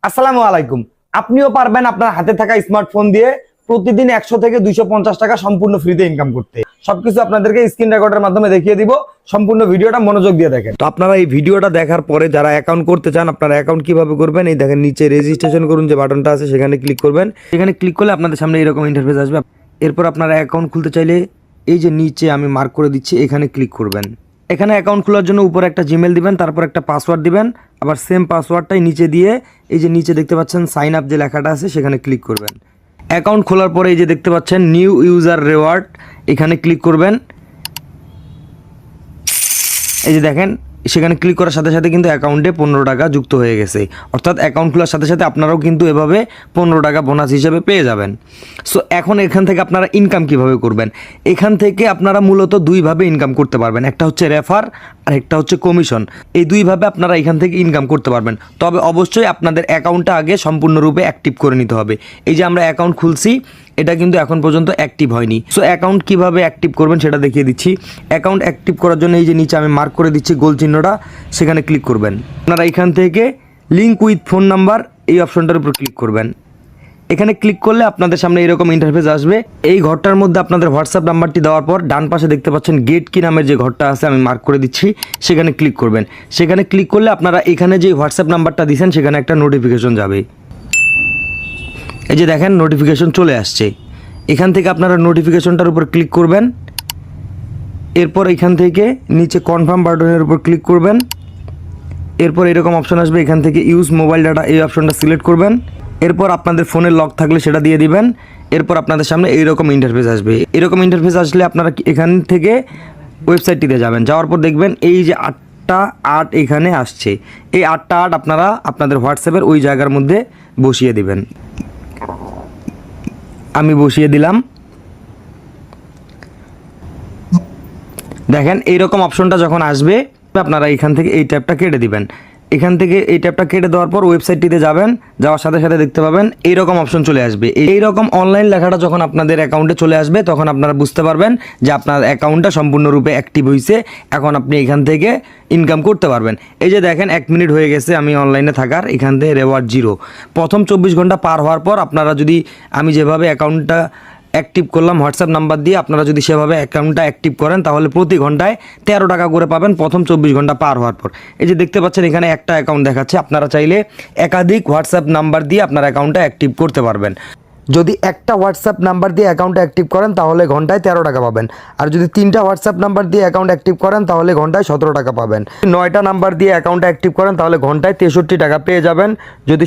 আসসালামু আলাইকুম। আপনিও পারবেন আপনার হাতে থাকা স্মার্টফোন দিয়ে প্রতিদিন 100 থেকে 250 টাকা সম্পূর্ণ ফ্রিতে ইনকাম করতে। সবকিছু আপনাদেরকে স্ক্রিন রেকর্ডের মাধ্যমে দেখিয়ে দিব। সম্পূর্ণ ভিডিওটা মনোযোগ দিয়ে দেখেন। তো আপনারা এই ভিডিওটা দেখার পরে যারা অ্যাকাউন্ট করতে চান, আপনারা অ্যাকাউন্ট কিভাবে করবেন, এই দেখেন নিচে রেজিস্ট্রেশন করুন যে বাটনটা আছে সেখানে ক্লিক করবেন। এখানে ক্লিক করলে আপনাদের সামনে এরকম ইন্টারফেস আসবে। এরপর আপনারা অ্যাকাউন্ট খুলতে চাইলে এই যে নিচে আমি মার্ক করে দিচ্ছি এখানে ক্লিক করবেন। এখানে অ্যাকাউন্ট খোলার জন্য উপরে একটা জিমেল দিবেন, তারপর একটা পাসওয়ার্ড দিবেন, আবার সেম পাসওয়ার্ডটাই নিচে দিয়ে এই যে নিচে দেখতে পাচ্ছেন সাইন আপ যে লেখাটা আছে সেখানে ক্লিক করবেন। অ্যাকাউন্ট খোলার পরে এই যে দেখতে পাচ্ছেন নিউ ইউজার রিওয়ার্ড, এখানে ক্লিক করবেন। এই যে দেখেন সেখানে ক্লিক করার সাথে সাথে কিন্তু অ্যাকাউন্টে 15 টাকা যুক্ত হয়ে গেছে। অর্থাৎ অ্যাকাউন্ট খোলার সাথে সাথে আপনারাও কিন্তু এভাবে 15 টাকা বোনাস হিসেবে পেয়ে যাবেন। সো এখন এখান থেকে আপনারা ইনকাম কিভাবে করবেন, এখান থেকে আপনারা মূলত দুইভাবে ইনকাম করতে পারবেন। একটা হচ্ছে রেফার আর একটা হচ্ছে কমিশন। এই দুইভাবে আপনারা এখান থেকে ইনকাম করতে পারবেন। তবে অবশ্যই আপনাদের অ্যাকাউন্টটা আগে সম্পূর্ণরূপে অ্যাক্টিভ করে নিতে হবে। এই যে আমরা অ্যাকাউন্ট খুলছি, এটা কিন্তু এখন পর্যন্ত অ্যাক্টিভ হয়নি। সো অ্যাকাউন্ট কিভাবে অ্যাক্টিভ করবেন সেটা দেখিয়ে দিচ্ছি। অ্যাকাউন্ট অ্যাক্টিভ করার জন্য এই যে নিচে আমি মার্ক করে দিচ্ছি গোল চিহ্নটা, সেখানে ক্লিক করবেন। আপনারা এখান থেকে লিঙ্ক উইথ ফোন নাম্বার এই অপশনটার উপর ক্লিক করবেন। এখানে ক্লিক করলে আপনাদের সামনে এরকম ইন্টারফেস আসবে। এই ঘরটার মধ্যে আপনাদের হোয়াটসঅ্যাপ নাম্বারটি দেওয়ার পর ডান পাশে দেখতে পাচ্ছেন গেট কি নামের যে ঘরটা আছে আমি মার্ক করে দিচ্ছি, সেখানে ক্লিক করবেন। সেখানে ক্লিক করলে আপনারা এখানে যে হোয়াটসঅ্যাপ নাম্বারটা দিয়েছেন সেখানে একটা নোটিফিকেশন যাবে। এই যে দেখেন নোটিফিকেশন চলে আসছে। এখান থেকে আপনারা নোটিফিকেশনটার উপর ক্লিক করবেন। এরপর এখান থেকে নিচে কনফার্ম বাটনের উপর ক্লিক করবেন। এরপর এরকম অপশন আসবে, এখান থেকে ইউজ মোবাইল ডাটা এই অপশনটা সিলেক্ট করবেন। এরপর আপনাদের ফোনের লক থাকলে সেটা দিয়ে দিবেন। এরপর আপনাদের সামনে এইরকম ইন্টারফেস আসবে। এরকম ইন্টারফেস আসলে আপনারা এখান থেকে ওয়েবসাইটটিতে যাবেন। যাওয়ার পর দেখবেন এই যে 8টা 8 এখানে আসছে। এই 8টা 8 আপনারা আপনাদের হোয়াটসঅ্যাপের ওই জায়গার মধ্যে বসিয়ে দিবেন। আমি বসিয়ে দিলাম। দেখেন এইরকম অপশনটা যখন আসবে আপনারা এখান থেকে এই ট্যাবটা কেটে দিবেন। এখান থেকে এই ট্যাবটা কেটে দেওয়ার পর ওয়েবসাইটটিতে যাবেন। যাওয়ার সাথে সাথে দেখতে পাবেন এইরকম অপশন চলে আসবে। এইরকম অনলাইন লেখাটা যখন আপনাদের অ্যাকাউন্টে চলে আসবে তখন আপনারা বুঝতে পারবেন যে আপনার অ্যাকাউন্টটা সম্পূর্ণরূপে অ্যাক্টিভ হয়েছে। এখন আপনি এখান থেকে ইনকাম করতে পারবেন। এই যে দেখেন 1 মিনিট হয়ে গেছে আমি অনলাইনে থাকার, এখান থেকে রেওয়ার্ড 0। প্রথম 24 ঘন্টা পার হওয়ার পর আপনারা যদি আমি যেভাবে অ্যাকাউন্টটা অ্যাক্টিভ করলাম হোয়াটসঅ্যাপ নাম্বার দিয়ে, আপনারা যদি সেভাবে অ্যাকাউন্টটা অ্যাক্টিভ করেন তাহলে প্রতি ঘন্টায় 13 টাকা করে পাবেন প্রথম 24 ঘন্টা পার হওয়ার পর। এই যে দেখতে পাচ্ছেন এখানে একটা অ্যাকাউন্ট দেখাচ্ছে। আপনারা চাইলে একাধিক হোয়াটসঅ্যাপ নাম্বার দিয়ে আপনার অ্যাকাউন্টটা অ্যাক্টিভ করতে পারবেন। যদি একটা হোয়াটসঅ্যাপ নাম্বার দিয়ে অ্যাকাউন্টটা অ্যাক্টিভ করেন তাহলে ঘন্টায় 13 টাকা পাবেন। আর যদি 3টা হোয়াটসঅ্যাপ নাম্বার দিয়ে অ্যাকাউন্ট অ্যাক্টিভ করেন তাহলে ঘন্টায় 17 টাকা পাবেন। 9টা নাম্বার দিয়ে অ্যাকাউন্টটা অ্যাক্টিভ করেন তাহলে ঘন্টায় 63 টাকা পেয়ে যাবেন। যদি